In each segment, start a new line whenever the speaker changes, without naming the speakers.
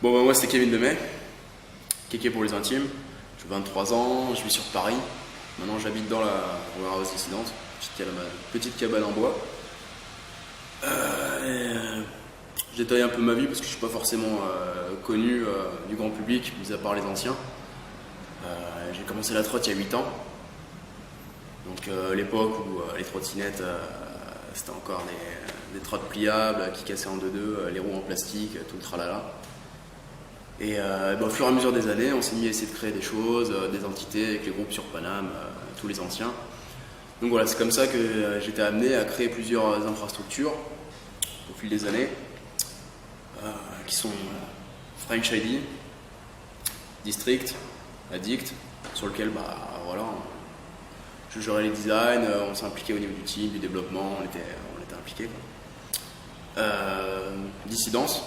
Bon, bah, moi, c'est Kevin Demey, Kéké pour les intimes. J'ai 23 ans, je vis sur Paris. Maintenant, j'habite dans la warehouse dissidente, petite cabane en bois. Je détaille un peu ma vie parce que je suis pas forcément connu du grand public, mis à part les anciens. J'ai commencé la trotte il y a 8 ans. Donc l'époque où les trottinettes, c'était encore des trottes pliables qui cassaient en deux-deux, les roues en plastique, tout le tralala. Et au fur et à mesure des années, on s'est mis à essayer de créer des choses, des entités avec les groupes sur Paname, tous les anciens. Donc voilà, c'est comme ça que j'étais amené à créer plusieurs infrastructures au fil des années, qui sont French ID, District, Addict, sur lequel voilà, je gérais les designs, on s'impliquait au niveau du team, du développement, on était impliqués. Dissidence,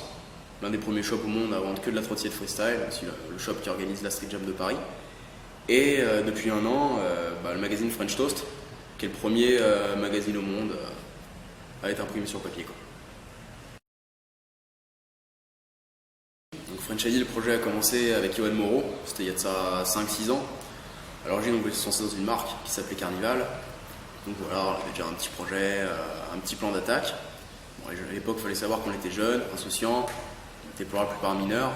l'un des premiers shops au monde à vendre que de la trottinette freestyle, aussi le shop qui organise la Street Jam de Paris. Et depuis un an, le magazine French Toast, qui est le premier magazine au monde à être imprimé sur papier, quoi. Donc French ID, le projet a commencé avec Yoann Moreau, c'était il y a de ça 5-6 ans. À l'origine, on voulait se lancer dans une marque qui s'appelait Carnival. Donc voilà, on avait déjà un petit projet, un petit plan d'attaque. Bon, à l'époque, il fallait savoir qu'on était jeunes, insouciants, on était pour la plupart mineurs.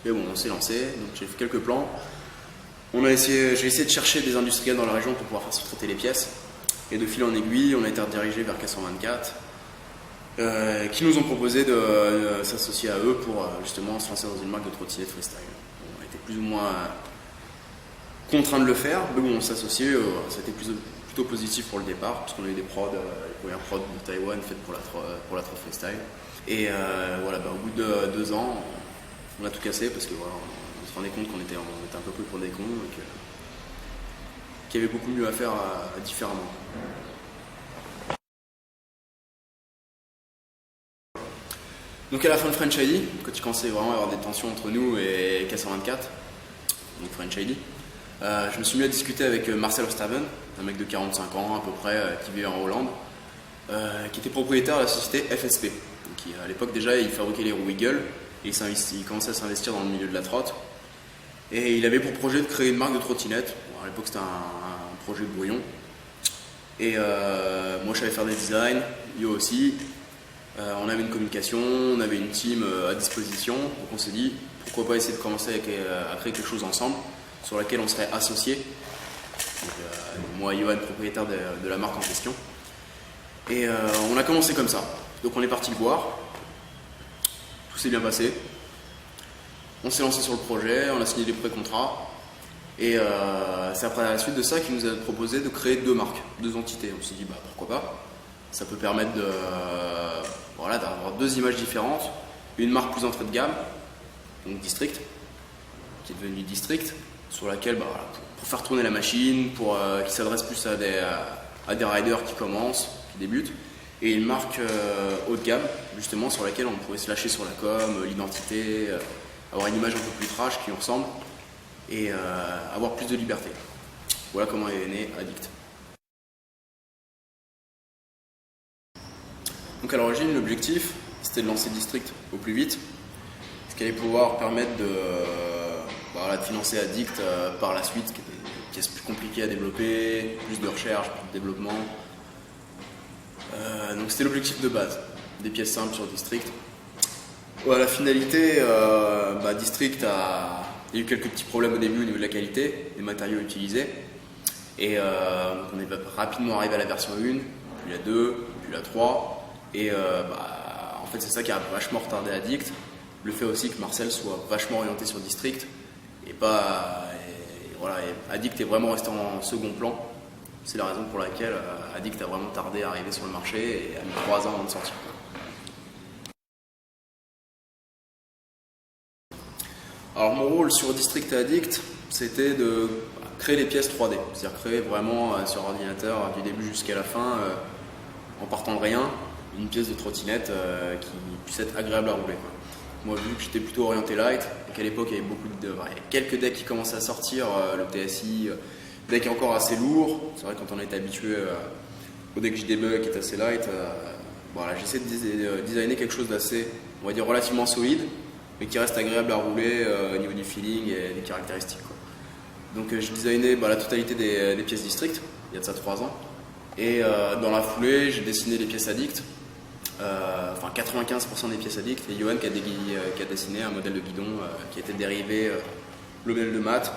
Mais bon, on s'est lancé, donc j'ai fait quelques plans. J'ai essayé de chercher des industriels dans la région pour pouvoir faire sous-traiter les pièces. Et de fil en aiguille, on a été redirigé vers K124, qui nous ont proposé de s'associer à eux pour justement se lancer dans une marque de trottinette freestyle. On a été plus ou moins contraints de le faire, mais bon, on s'associait, c'était plutôt positif pour le départ, parce qu'on a eu des prods, les premières prods de Taïwan faites pour la trot freestyle. Et voilà, au bout de 2 ans, on a tout cassé parce que voilà, on se rendait compte qu'on était un peu pris pour des cons et qu'il y avait beaucoup mieux à faire différemment. Donc à la fin de French ID, quand il commençait vraiment à y avoir des tensions entre nous et K124, donc French ID, je me suis mis à discuter avec Marcel Verstappen, un mec de 45 ans à peu près, qui vivait en Hollande, qui était propriétaire de la société FSP. Donc, à l'époque déjà, il fabriquait les roues Eagle et il commençait à s'investir dans le milieu de la trotte. Et il avait pour projet de créer une marque de trottinette. Bon, à l'époque, c'était un projet brouillon. Et moi, je savais faire des designs, Yo aussi. On avait une communication, on avait une team à disposition. Donc on s'est dit, pourquoi pas essayer de commencer à créer quelque chose ensemble sur laquelle on serait associés. Donc, moi et Yoann, propriétaire de la marque en question. Et on a commencé comme ça. Donc on est parti le voir. Tout s'est bien passé. On s'est lancé sur le projet, on a signé des pré-contrats. Et c'est après la suite de ça qu'il nous a proposé de créer 2 marques, 2 entités. On s'est dit pourquoi pas. Ça peut permettre d'avoir 2 images différentes. Une marque plus entrée de gamme, donc District, qui est devenue District, sur laquelle pour faire tourner la machine, qui s'adresse plus à des riders qui commencent, qui débutent, et une marque haut de gamme, justement, sur laquelle on pourrait se lâcher sur la com, l'identité, avoir une image un peu plus trash qui nous ressemble, et avoir plus de liberté. Voilà comment est né Addict. Donc à l'origine, l'objectif, c'était de lancer District au plus vite, ce qui allait pouvoir permettre de financer Addict par la suite, qui était une pièce plus compliquée à développer, plus de recherche, plus de développement. Donc c'était l'objectif de base, des pièces simples sur District. La finalité, District il y a eu quelques petits problèmes au début au niveau de la qualité des matériaux utilisés. Et on est rapidement arrivé à la version 1, puis la 2, puis la 3. Et en fait c'est ça qui a vachement retardé Addict. Le fait aussi que Marcel soit vachement orienté sur District et Addict est vraiment resté en second plan. C'est la raison pour laquelle Addict a vraiment tardé à arriver sur le marché et a mis 3 ans avant de sortir. Alors mon rôle sur District et Addict, c'était de créer les pièces 3D, c'est-à-dire créer vraiment sur ordinateur du début jusqu'à la fin, en partant de rien, une pièce de trottinette qui puisse être agréable à rouler, quoi. Moi, vu que j'étais plutôt orienté light, et qu'à l'époque il y avait quelques decks qui commençaient à sortir, le TSI, deck encore assez lourd. C'est vrai quand on est habitué au deck JDBug qui est assez light, j'essaie de designer quelque chose d'assez, on va dire, relativement solide, mais qui reste agréable à rouler au niveau du feeling et des caractéristiques, quoi. Donc j'ai designé la totalité des pièces district, il y a de ça 3 ans. Et dans la foulée, j'ai dessiné les pièces addicts, enfin 95% des pièces addicts, et Johan qui a dessiné un modèle de guidon qui était dérivé le modèle de Matt,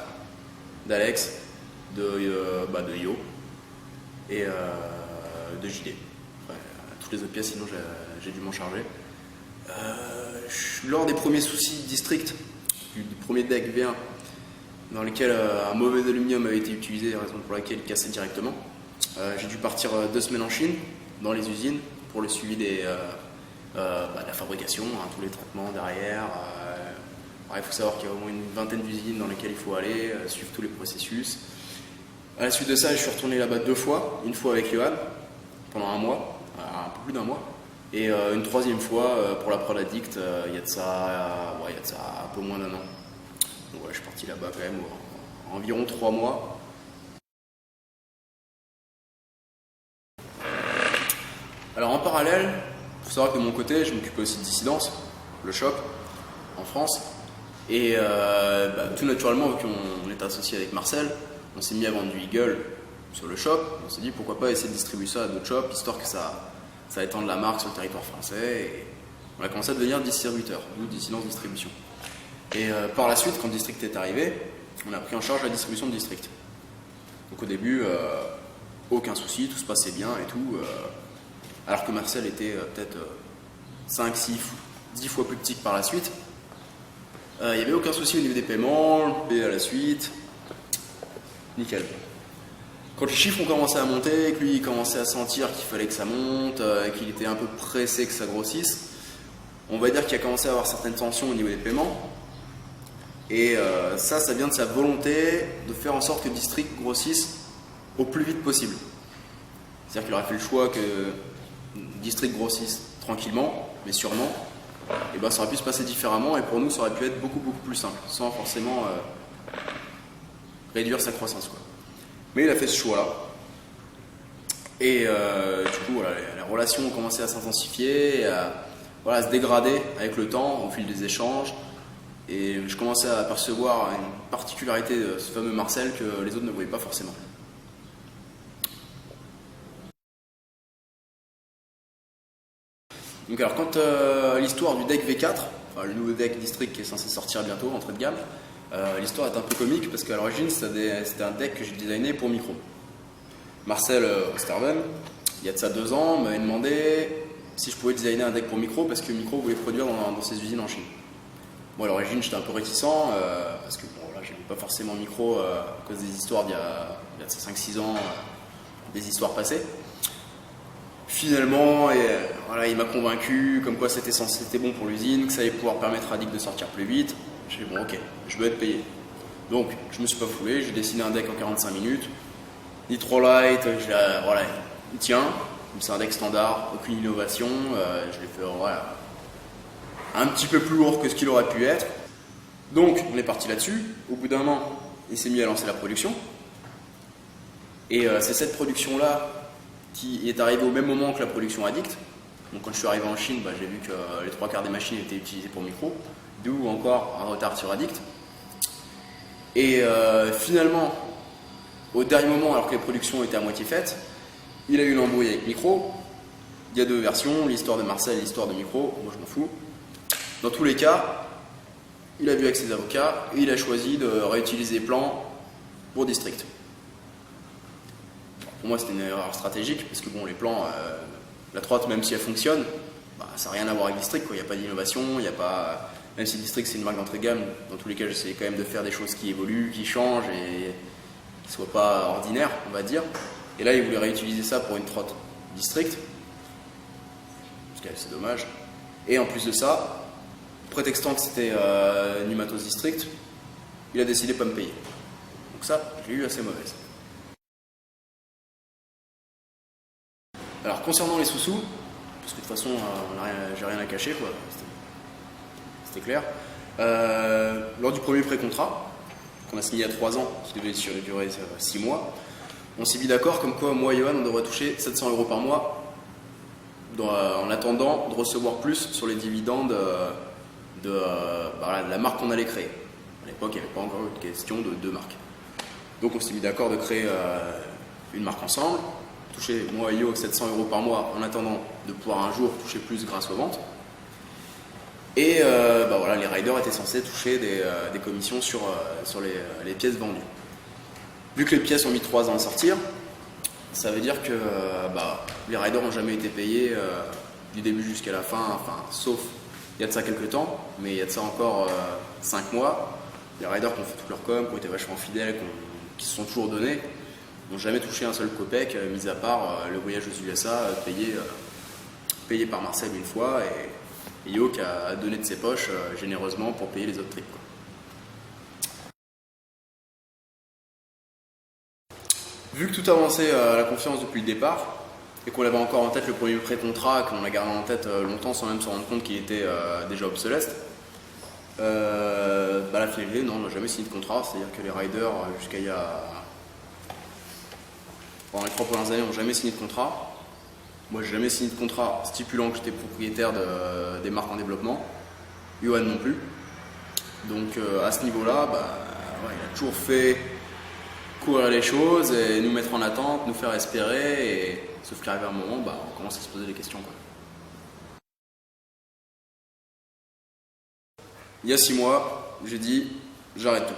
d'Alex, de Yo et de JD. Enfin, toutes les autres pièces, sinon j'ai dû m'en charger. Lors des premiers soucis district, du premier deck V1, dans lequel un mauvais aluminium avait été utilisé, raison pour laquelle il cassait directement, j'ai dû partir 2 semaines en Chine, dans les usines, pour le suivi de la fabrication, hein, tous les traitements derrière. Il faut savoir qu'il y a au moins une vingtaine d'usines dans lesquelles il faut aller, suivre tous les processus. À la suite de ça, je suis retourné là-bas 2 fois, une fois avec Johan, pendant un mois, un peu plus d'1 mois, et une 3e fois pour la prod addict, il y a de ça un peu moins d'1 an. Donc je suis parti là-bas quand même environ 3 mois. Alors en parallèle, il faut savoir que de mon côté, je m'occupais aussi de Dissidence, le shop, en France. Et tout naturellement, vu qu'on est associé avec Marcel, on s'est mis à vendre du Eagle sur le shop. On s'est dit pourquoi pas essayer de distribuer ça à d'autres shops, histoire que ça étende la marque sur le territoire français. Et on a commencé à devenir distributeur, nous, Dissidence Distribution. Et par la suite, quand District est arrivé, on a pris en charge la distribution de District. Donc au début, aucun souci, tout se passait bien et tout. Alors que Marcel était peut-être 5, 6, 10 fois plus petit que par la suite. Il n'y avait aucun souci au niveau des paiements, le payé à la suite. Nickel. Quand les chiffres ont commencé à monter, que lui il commençait à sentir qu'il fallait que ça monte, qu'il était un peu pressé que ça grossisse, on va dire qu'il a commencé à avoir certaines tensions au niveau des paiements. Et ça vient de sa volonté de faire en sorte que District grossisse au plus vite possible. C'est-à-dire qu'il aurait fait le choix que District grossisse tranquillement, mais sûrement. Et ça aurait pu se passer différemment, et pour nous ça aurait pu être beaucoup plus simple, sans forcément réduire sa croissance, quoi. Mais il a fait ce choix-là. Et du coup, voilà, les relations ont commencé à s'intensifier, à se dégrader avec le temps, au fil des échanges. Et je commençais à apercevoir une particularité de ce fameux Marcel que les autres ne voyaient pas forcément. Donc alors quand l'histoire du deck V4, enfin le nouveau deck District qui est censé sortir bientôt, entrée de gamme, l'histoire est un peu comique parce qu'à l'origine c'était un deck que j'ai designé pour micro. Marcel Osterven, il y a de ça 2 ans, m'avait demandé si je pouvais designer un deck pour micro parce que micro voulait produire dans ses usines en Chine. Bon, à l'origine j'étais un peu réticent parce que j'aimais pas forcément micro à cause des histoires d'il y a 5-6 ans, des histoires passées. Finalement, il m'a convaincu comme quoi c'était bon pour l'usine, que ça allait pouvoir permettre à Dick de sortir plus vite. J'ai dit bon ok, je veux être payé. Donc je me suis pas foulé, j'ai dessiné un deck en 45 minutes. Ni trop light, il tient. C'est un deck standard, aucune innovation. Je l'ai fait un petit peu plus lourd que ce qu'il aurait pu être. Donc on est parti là-dessus. Au bout d'un an, il s'est mis à lancer la production. Et c'est cette production-là qui est arrivé au même moment que la production Addict. Donc quand je suis arrivé en Chine, j'ai vu que les 3/4 des machines étaient utilisées pour micro, d'où encore un retard sur Addict. Et finalement, au dernier moment, alors que les productions étaient à moitié faites, il a eu une embrouille avec micro. Il y a 2 versions, l'histoire de Marcel et l'histoire de micro, moi je m'en fous. Dans tous les cas, il a vu avec ses avocats et il a choisi de réutiliser les plans pour District. Pour moi, c'était une erreur stratégique parce que les plans, la trotte, même si elle fonctionne, ça n'a rien à voir avec District, quoi. Il n'y a pas d'innovation, même si District c'est une marque d'entrée de gamme, dans tous les cas, j'essaie quand même de faire des choses qui évoluent, qui changent et qui ne soient pas ordinaires, on va dire. Et là, il voulait réutiliser ça pour une trotte District, parce que c'est dommage. Et en plus de ça, prétextant que c'était une matos District, il a décidé de ne pas me payer. Donc ça, j'ai eu assez mauvaise. Alors concernant les sous-sous, parce que de toute façon j'ai rien à cacher, quoi. C'était clair. Lors du premier pré-contrat, qu'on a signé il y a 3 ans, qui devait durer 6 mois, on s'est mis d'accord comme quoi moi et Johan on devrait toucher 700 € par mois en attendant de recevoir plus sur les dividendes voilà, de la marque qu'on allait créer. À l'époque, il n'y avait pas encore eu de question de deux marques. Donc on s'est mis d'accord de créer une marque ensemble, toucher moi et Yo 700 € par mois en attendant de pouvoir un jour toucher plus grâce aux ventes. Et voilà, les riders étaient censés toucher des commissions sur les pièces vendues. Vu que les pièces ont mis 3 ans à sortir, ça veut dire que les riders n'ont jamais été payés du début jusqu'à la fin, sauf il y a de ça quelques temps, mais il y a de ça encore 5 mois. Les riders qui ont fait toute leur com, qui ont été vachement fidèles, qui se sont toujours donnés, n'ont jamais touché un seul copec, mis à part le voyage aux USA payé par Marcel une fois, et Yo qui a donné de ses poches généreusement pour payer les autres trips, quoi. Vu que tout avançait à la confiance depuis le départ, et qu'on avait encore en tête le premier pré-contrat, qu'on a gardé en tête longtemps sans même se rendre compte qu'il était déjà obsolète, la finalité, non, on n'a jamais signé de contrat, c'est-à-dire que les riders, jusqu'à pendant les 3 premières années, n'ont jamais signé de contrat. Moi, j'ai jamais signé de contrat stipulant que j'étais propriétaire des marques en développement. Johan non plus. Donc, à ce niveau-là, il a toujours fait courir les choses et nous mettre en attente, nous faire espérer. Sauf qu'arrivé à un moment, on commence à se poser des questions, quoi. Il y a 6 mois, j'ai dit j'arrête tout.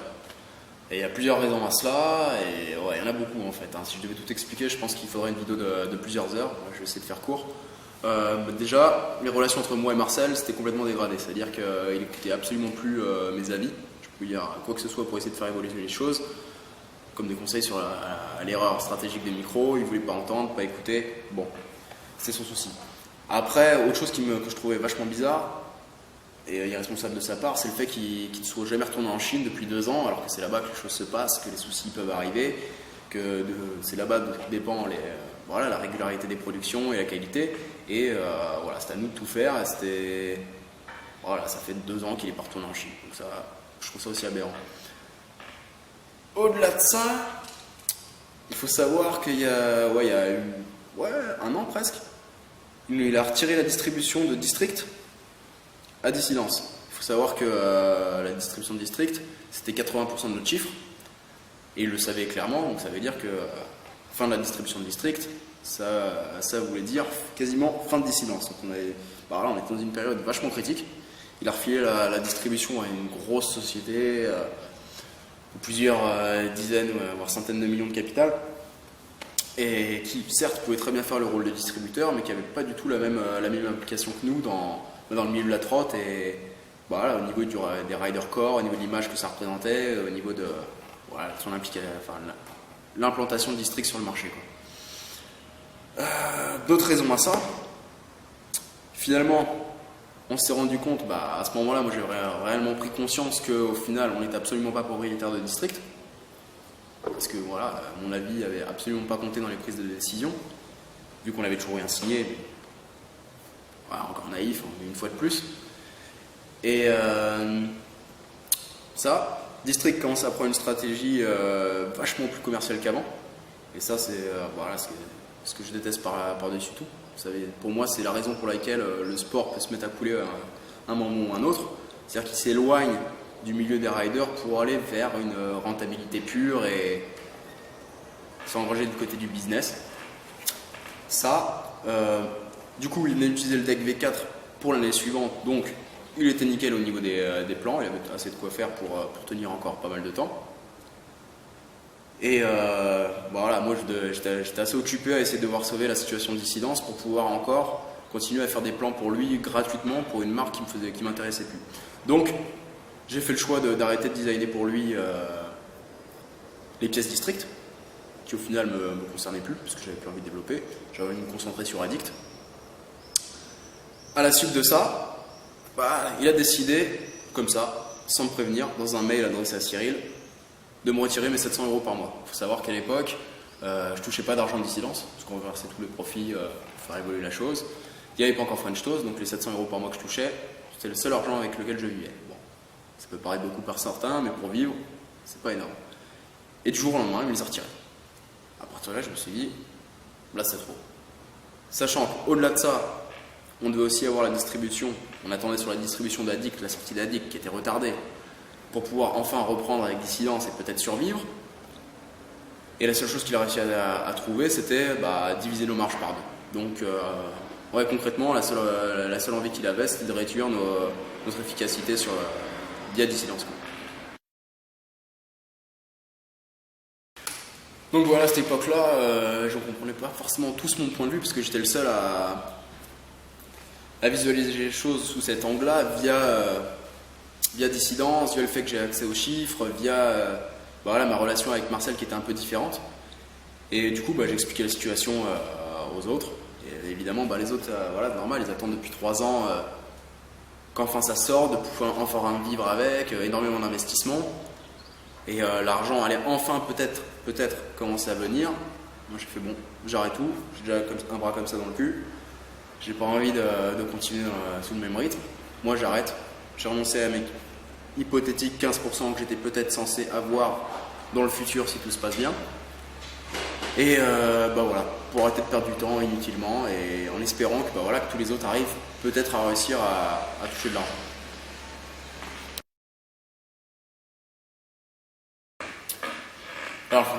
Et il y a plusieurs raisons à cela, et il y en a beaucoup en fait. Si je devais tout expliquer, je pense qu'il faudrait une vidéo de plusieurs heures. Je vais essayer de faire court. Déjà, les relations entre moi et Marcel, c'était complètement dégradé. C'est-à-dire qu'il n'écoutait absolument plus mes avis. Je pouvais dire quoi que ce soit pour essayer de faire évoluer les choses, comme des conseils sur l'erreur stratégique des micros. Il ne voulait pas entendre, pas écouter. Bon, c'est son souci. Après, autre chose que je trouvais vachement bizarre, et irresponsable de sa part, c'est le fait qu'il ne soit jamais retourné en Chine depuis 2 ans, alors que c'est là-bas que les choses se passent, que les soucis peuvent arriver, que c'est là-bas dont dépend la régularité des productions et la qualité. Et c'est à nous de tout faire. Et ça fait 2 ans qu'il n'est pas retourné en Chine. Donc ça, je trouve ça aussi aberrant. Au-delà de ça, il faut savoir qu'il y a eu 1 an presque, il a retiré la distribution de District à Dissidence. Il faut savoir que la distribution de District, c'était 80% de notre chiffre, et il le savait clairement, donc ça veut dire que fin de la distribution de District, ça voulait dire quasiment fin de Dissidence. Donc on était dans une période vachement critique. Il a refilé la distribution à une grosse société, plusieurs dizaines, voire centaines de millions de capital, et qui certes pouvait très bien faire le rôle de distributeur, mais qui n'avait pas du tout la même implication que nous dans le milieu de la trotte, et au niveau des rider core, au niveau de l'image que ça représentait, au niveau de son l'implantation de District sur le marché, quoi. D'autres raisons à ça, finalement on s'est rendu compte, à ce moment-là, moi j'ai réellement pris conscience qu'au final on n'était absolument pas propriétaire de District, parce que mon avis avait absolument pas compté dans les prises de décision, vu qu'on avait toujours rien signé. Encore naïf, une fois de plus. Et District commence à prendre une stratégie vachement plus commerciale qu'avant. Et ça, c'est ce que je déteste par-dessus tout. Vous savez, pour moi, c'est la raison pour laquelle le sport peut se mettre à couler à un moment ou un autre. C'est-à-dire qu'il s'éloigne du milieu des riders pour aller vers une rentabilité pure et s'engager du côté du business. Du coup, il venait d'utiliser le deck V4 pour l'année suivante, donc il était nickel au niveau des plans, il avait assez de quoi faire pour tenir encore pas mal de temps. Et moi j'étais assez occupé à essayer de devoir sauver la situation de Dissidence pour pouvoir encore continuer à faire des plans pour lui gratuitement pour une marque qui m'intéressait plus. Donc j'ai fait le choix d'arrêter de designer pour lui les pièces District, qui au final me concernaient plus parce que j'avais plus envie de développer, j'avais envie de me concentrer sur Addict. À la suite de ça, il a décidé, comme ça, sans me prévenir, dans un mail adressé à Cyril, de me retirer mes 700 € par mois. Il faut savoir qu'à l'époque, je touchais pas d'argent de Dissidence, parce qu'on versait tous les profits pour faire évoluer la chose. Il n'y avait pas encore French Toast, donc les 700 € par mois que je touchais, c'était le seul argent avec lequel je vivais. Bon, ça peut paraître beaucoup par certains, mais pour vivre, c'est pas énorme. Et du jour au lendemain, il me les a retirés. À partir de là, je me suis dit, là c'est trop. Sachant qu'au-delà de ça, on devait aussi avoir la distribution. On attendait sur la distribution d'Addict, la sortie d'Addict qui était retardée, pour pouvoir enfin reprendre avec Dissidence et peut-être survivre. Et la seule chose qu'il a réussi à trouver, c'était diviser nos marges par deux. Donc, ouais, concrètement, la seule envie qu'il avait, c'était de réduire notre efficacité via Dissidence. Donc voilà, à cette époque-là, je ne comprenais pas forcément tous mon point de vue, parce que j'étais le seul à visualiser les choses sous cet angle-là, via Dissidence, via le fait que j'ai accès aux chiffres, via ma relation avec Marcel qui était un peu différente. Et du coup, j'expliquais la situation aux autres. Et évidemment, les autres, normal, ils attendent depuis 3 ans qu'enfin ça sorte, de pouvoir enfin vivre avec, énormément d'investissement. Et l'argent allait enfin peut-être commencer à venir. Moi j'ai fait bon, j'arrête tout, j'ai déjà un bras comme ça dans le cul. J'ai pas envie de continuer sous le même rythme. Moi j'arrête. J'ai renoncé à mes hypothétiques 15% que j'étais peut-être censé avoir dans le futur si tout se passe bien. Et pour arrêter de perdre du temps inutilement et en espérant que tous les autres arrivent peut-être à réussir à toucher de l'argent. Alors,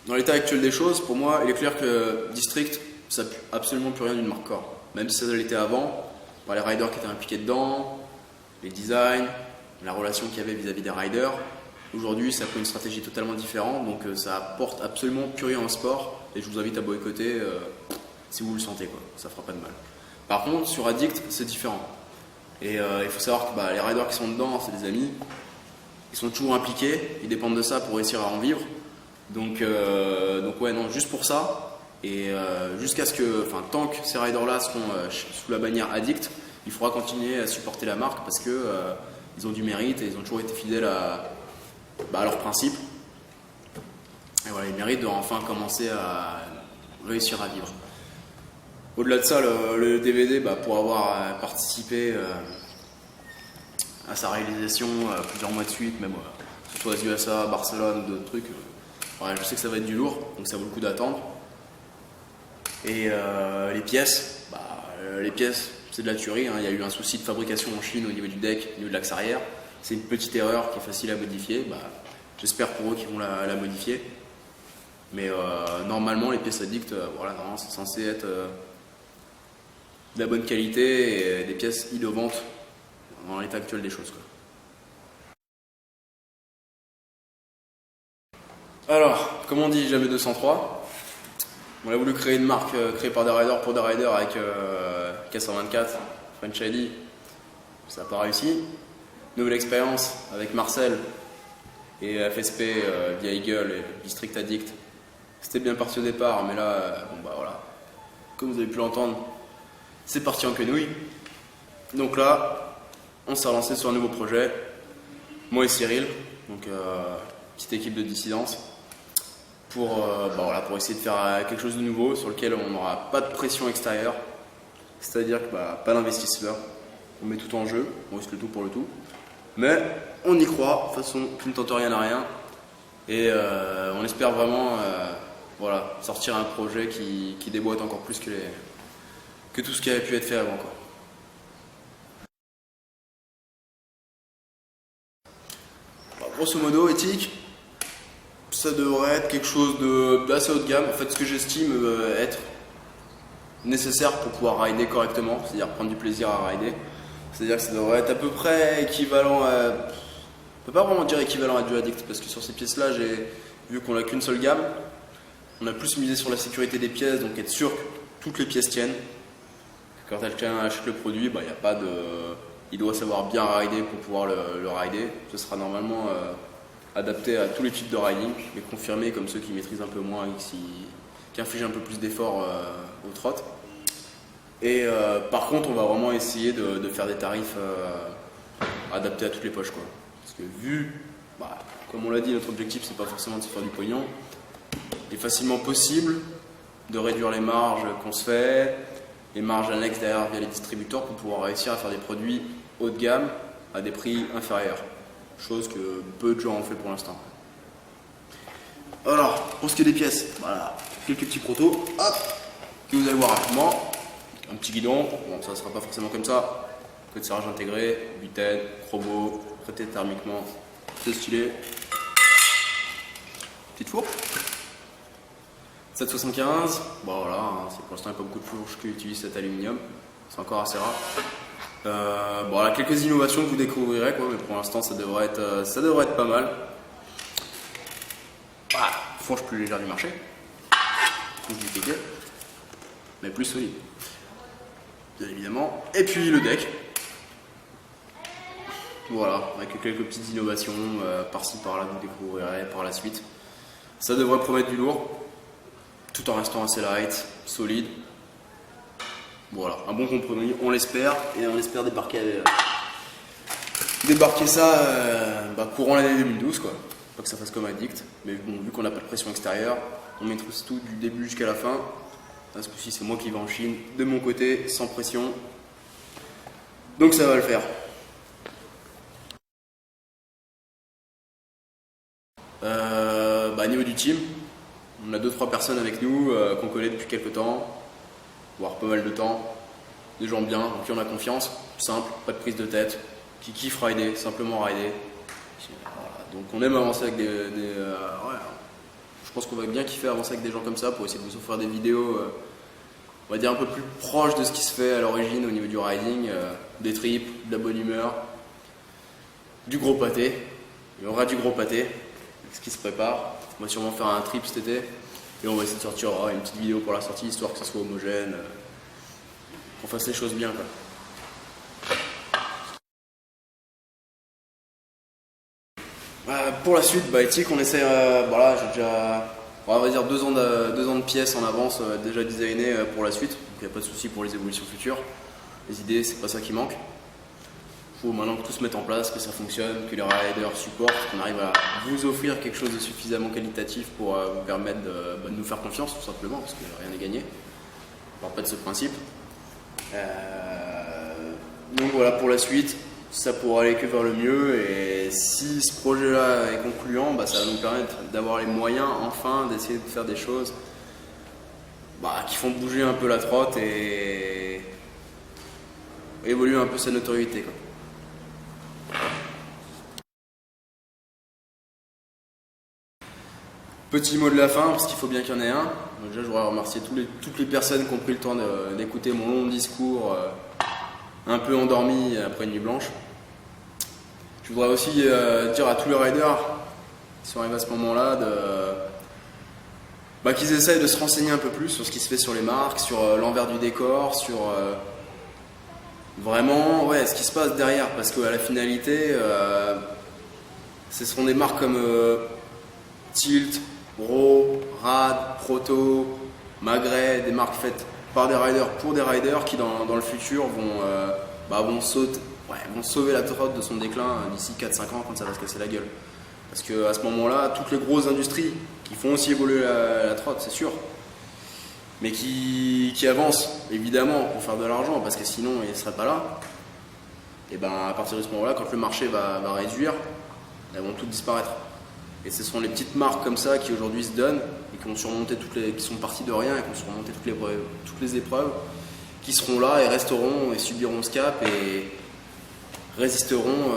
dans l'état actuel des choses, pour moi, il est clair que District, ça n'a absolument plus rien d'une marque core. Même si ça l'était avant, les riders qui étaient impliqués dedans, les designs, la relation qu'il y avait vis-à-vis des riders. Aujourd'hui, ça a pris une stratégie totalement différente, donc ça apporte absolument plus rien en sport. Et je vous invite à boycotter si vous le sentez, quoi. Ça fera pas de mal. Par contre, sur Addict, c'est différent. Et il faut savoir que les riders qui sont dedans, c'est des amis. Ils sont toujours impliqués, ils dépendent de ça pour réussir à en vivre. Donc ouais, non, juste pour ça, et jusqu'à ce que, tant que ces riders-là seront sous la bannière Addict, il faudra continuer à supporter la marque parce que ils ont du mérite et ils ont toujours été fidèles à leurs principes. Et voilà, ils méritent de enfin commencer à réussir à vivre. Au-delà de ça, le DVD, pour avoir participé à sa réalisation plusieurs mois de suite, même surtout aux USA, Barcelone ou d'autres trucs. Je sais que ça va être du lourd, donc ça vaut le coup d'attendre. Et les pièces, c'est de la tuerie. Il y a eu un souci de fabrication en Chine au niveau du deck, au niveau de l'axe arrière. C'est une petite erreur qui est facile à modifier. J'espère pour eux qu'ils vont la modifier. Mais normalement, les pièces Addict, c'est censé être de la bonne qualité et des pièces innovantes dans l'état actuel des choses, quoi. Alors, comme on dit, jamais 203. On a voulu créer une marque créée par des riders pour des riders avec K124, French ID. Ça n'a pas réussi. Nouvelle expérience avec Marcel et FSP via Eagle et District Addict. C'était bien parti au départ, mais là, comme vous avez pu l'entendre, c'est parti en quenouille. Donc là, on s'est relancé sur un nouveau projet. Moi et Cyril, donc petite équipe de dissidence. Pour essayer de faire quelque chose de nouveau sur lequel on n'aura pas de pression extérieure, c'est-à-dire que pas d'investisseurs, on met tout en jeu, on risque le tout pour le tout, mais on y croit, de toute façon qui ne tente rien à rien, et on espère vraiment sortir un projet qui déboîte encore plus que tout ce qui avait pu être fait avant, quoi. Grosso modo, éthique, ça devrait être quelque chose d'assez haut de gamme. En fait, ce que j'estime être nécessaire pour pouvoir rider correctement, c'est-à-dire prendre du plaisir à rider. C'est-à-dire que ça devrait être à peu près équivalent à... On peut pas vraiment dire équivalent à du Addict, parce que sur ces pièces-là, j'ai vu qu'on n'a qu'une seule gamme. On a plus misé sur la sécurité des pièces, donc être sûr que toutes les pièces tiennent. Quand quelqu'un achète le produit, il y a pas de... Il doit savoir bien rider pour pouvoir le rider. Ce sera normalement... adapté à tous les types de riding, mais confirmé comme ceux qui maîtrisent un peu moins et qui infligent un peu plus d'efforts au trot. Et par contre, on va vraiment essayer de faire des tarifs adaptés à toutes les poches, quoi. Parce que comme on l'a dit, notre objectif c'est pas forcément de se faire du pognon. Il est facilement possible de réduire les marges qu'on se fait, les marges annexes derrière via les distributeurs pour pouvoir réussir à faire des produits haut de gamme à des prix inférieurs. Chose que peu de gens ont fait pour l'instant. Alors, pour ce qui est des pièces, quelques petits protos, que vous allez voir rapidement. Un petit guidon, bon ça ne sera pas forcément comme ça. Queue de serrage intégré, butane, chromo, traité thermiquement, c'est stylé. Petite fourche. 7,75, bon voilà, hein, pour l'instant il n'y a pas beaucoup de fourches qui utilisent cet aluminium, c'est encore assez rare. Bon, voilà, quelques innovations que vous découvrirez, quoi, mais pour l'instant ça devrait être pas mal. Voilà, fourche plus légère du marché, fourche du piquet, mais plus solide, bien évidemment. Et puis le deck, voilà, avec quelques petites innovations par-ci par-là que vous découvrirez par la suite. Ça devrait promettre du lourd, tout en restant assez light, solide. Voilà, un bon compromis, on l'espère, et on espère débarquer ça courant l'année 2012, quoi. Pas que ça fasse comme Addict, mais bon, vu qu'on n'a pas de pression extérieure, on maîtrise tout du début jusqu'à la fin. Là, ce coup-ci, c'est moi qui vais en Chine, de mon côté, sans pression. Donc ça va le faire. Niveau du team, on a 2-3 personnes avec nous qu'on connaît depuis quelques temps, voire pas mal de temps, des gens bien, en qui on a confiance, simple, pas de prise de tête, qui kiffent rider, simplement rider. Voilà. Donc on aime avancer avec je pense qu'on va bien kiffer avancer avec des gens comme ça pour essayer de vous offrir des vidéos, on va dire un peu plus proches de ce qui se fait à l'origine au niveau du riding, des trips, de la bonne humeur, du gros pâté. Il y aura du gros pâté, ce qui se prépare. On va sûrement faire un trip cet été et on va essayer de sortir une petite vidéo pour la sortie, histoire que ça soit homogène, qu'on fasse les choses bien, quoi. Pour la suite, éthique, on essaie, voilà, j'ai déjà, on va dire 2 ans de pièces en avance déjà designées pour la suite, donc il n'y a pas de souci pour les évolutions futures. Les idées, c'est pas ça qui manque. Il faut maintenant que tout se mette en place, que ça fonctionne, que les riders supportent, qu'on arrive à vous offrir quelque chose de suffisamment qualitatif pour vous permettre de nous faire confiance, tout simplement, parce que rien n'est gagné. On part pas de ce principe. Donc voilà, pour la suite, ça pourra aller que vers le mieux, et si ce projet-là est concluant, ça va nous permettre d'avoir les moyens, enfin, d'essayer de faire des choses qui font bouger un peu la trotte et évoluer un peu sa notoriété, quoi. Petit mot de la fin, parce qu'il faut bien qu'il y en ait un. Donc déjà, je voudrais remercier toutes les personnes qui ont pris le temps d'écouter mon long discours un peu endormi après une nuit blanche. Je voudrais aussi dire à tous les riders qui sont arrivés à ce moment-là qu'ils essayent de se renseigner un peu plus sur ce qui se fait sur les marques, sur l'envers du décor, sur vraiment ce qui se passe derrière, parce qu'à la finalité, ce seront des marques comme Tilt, Raw, Rad, Proto, Magret, des marques faites par des riders pour des riders qui dans le futur vont sauver la trotte de son déclin d'ici 4-5 ans quand ça va se casser la gueule. Parce qu'à ce moment-là, toutes les grosses industries qui font aussi évoluer la trotte, c'est sûr, mais qui avancent évidemment pour faire de l'argent, parce que sinon ils ne seraient pas là. Et à partir de ce moment-là, quand le marché va réduire, elles vont toutes disparaître. Et ce sont les petites marques comme ça qui aujourd'hui se donnent et qui ont surmonté qui sont parties de rien et qui ont surmonté toutes les épreuves, qui seront là et resteront et subiront ce cap et résisteront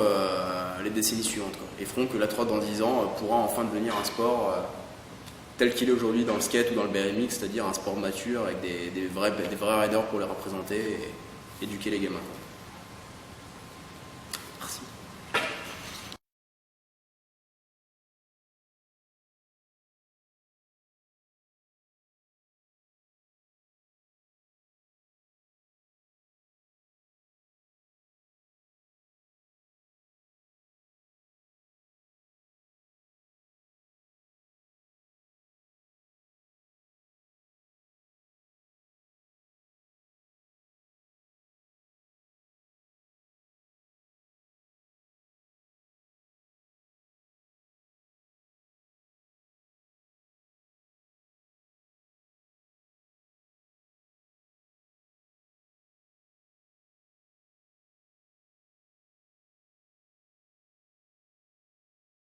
les décennies suivantes, quoi. Et feront que la trotte dans 10 ans pourra enfin devenir un sport tel qu'il est aujourd'hui dans le skate ou dans le BMX, c'est-à-dire un sport mature avec des vrais riders pour les représenter et éduquer les gamins, quoi.